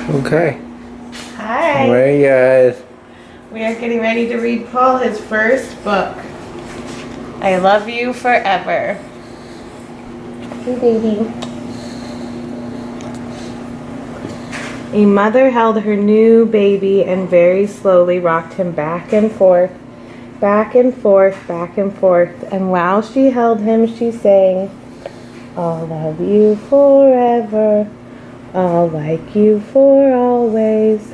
Okay. Hi. Right, guys. We are getting ready to read Paul his first book. I Love You Forever. Hey, baby. A mother held her new baby and very slowly rocked him back and forth, back and forth, back and forth. And while she held him, she sang, "I'll love you forever. I'll like you for always.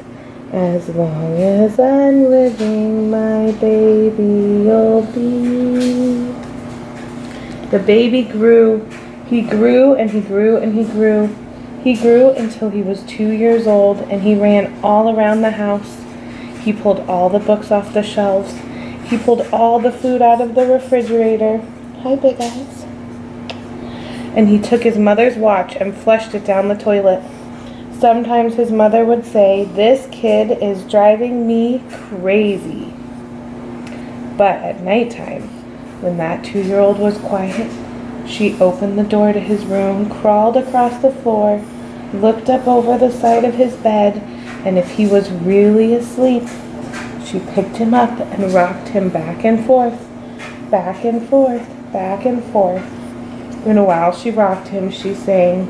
As long as I'm living, my baby you'll be." The baby grew. He grew and he grew and he grew. He grew until he was 2 years old, and he ran all around the house. He pulled all the books off the shelves. He pulled all the food out of the refrigerator. Hi, big eyes. And he took his mother's watch and flushed it down the toilet. Sometimes his mother would say, "This kid is driving me crazy." But at nighttime, when that 2-year-old was quiet, she opened the door to his room, crawled across the floor, looked up over the side of his bed, and if he was really asleep, she picked him up and rocked him back and forth, back and forth, back and forth. And while she rocked him, she sang,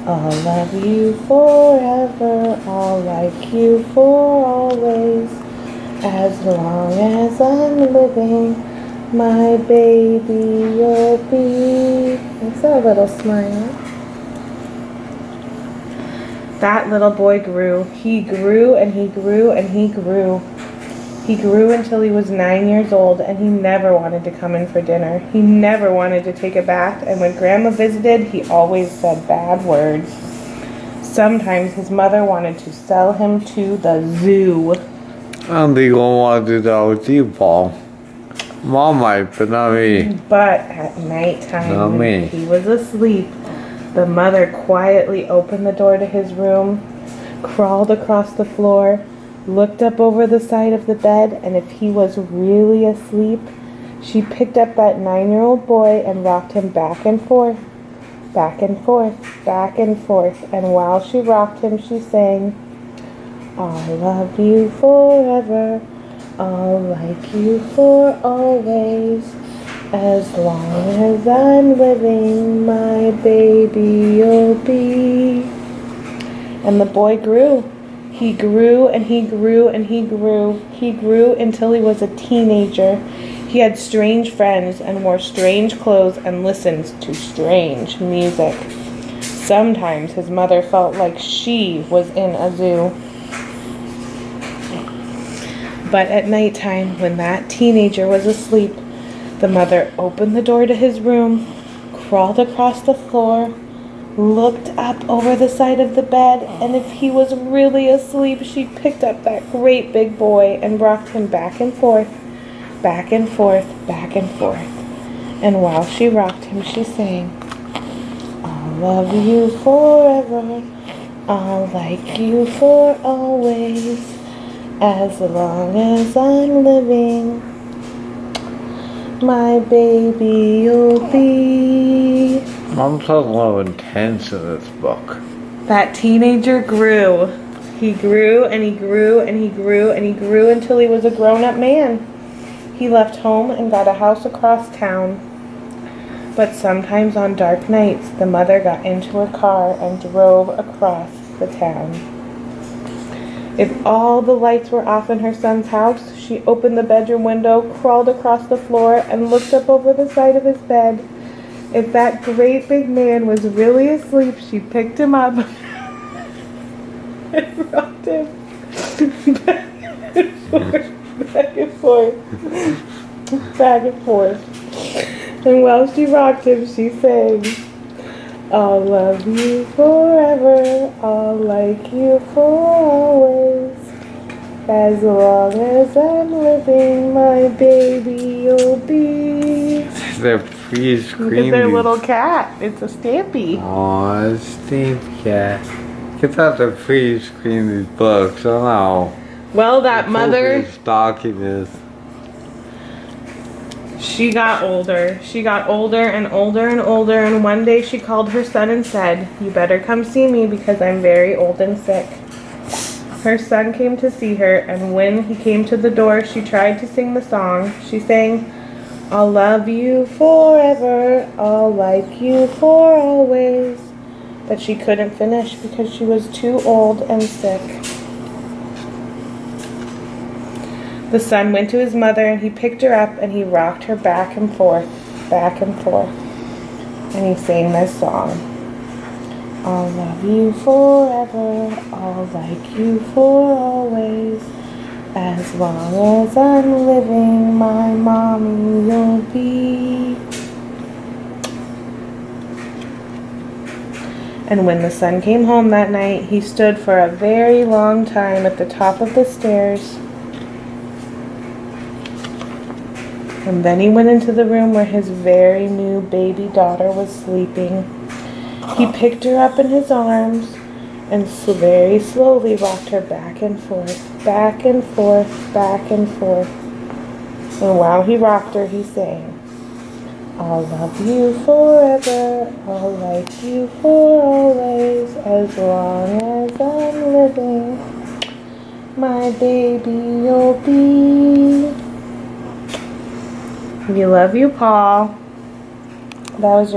"I'll love you forever, I'll like you for always. As long as I'm living, my baby you'll be." That's a little smile. That little boy grew. He grew and he grew and he grew. He grew until he was 9 years old, and he never wanted to come in for dinner. He never wanted to take a bath, and when Grandma visited, he always said bad words. Sometimes his mother wanted to sell him to the zoo. I don't think I want to do that with you, Paul. Mom might, but not me. But at nighttime, Not when me. he was asleep, the mother quietly opened the door to his room, crawled across the floor, looked up over the side of the bed, and if he was really asleep, she picked up that 9-year-old boy and rocked him back and forth, back and forth, back and forth. And while she rocked him, she sang, "I'll love you forever, I'll like you for always. As long as I'm living, my baby you'll be." And the boy grew. He grew and he grew and he grew. He grew until he was a teenager. He had strange friends and wore strange clothes and listened to strange music. Sometimes his mother felt like she was in a zoo. But at nighttime, when that teenager was asleep, the mother opened the door to his room, crawled across the floor, looked up over the side of the bed, and if he was really asleep, she picked up that great big boy and rocked him back and forth, back and forth, back and forth. And while she rocked him, she sang, "I'll love you forever, I'll like you for always. As long as I'm living, my baby you'll be." Mom's a little intense in this book. That teenager grew. He grew and he grew and he grew and he grew until he was a grown-up man. He left home and got a house across town. But sometimes on dark nights, the mother got into her car and drove across the town. If all the lights were off in her son's house, she opened the bedroom window, crawled across the floor, and looked up over the side of his bed. If that great big man was really asleep, she picked him up and rocked him back and forth, back and forth, back and forth. And while she rocked him, she sang, "I'll love you forever, I'll like you for always. As long as I'm living, my baby you'll be." They're freeze Look at screaming. their little cat. It's a Stampy. Aw, Steve cat. Kids have to freeze screen these books. I don't know. Well, that mother, Stalking this. she got older. She got older and older and older, and one day she called her son and said, "You better come see me because I'm very old and sick." Her son came to see her, and when he came to the door, she tried to sing the song. She sang, "I'll love you forever, I'll like you for always." But she couldn't finish because she was too old and sick. The son went to his mother and he picked her up and he rocked her back and forth, and he sang this song. "I'll love you forever, I'll like you for always. As long as I'm living, my mommy you'll be." And when the son came home that night, he stood for a very long time at the top of the stairs. And then he went into the room where his very new baby daughter was sleeping. He picked her up in his arms and very slowly rocked her back and forth, back and forth, back and forth. And while he rocked her, he sang, "I'll love you forever, I'll like you for always, as long as I'm living, my baby you'll be." We love you, Paul. That was your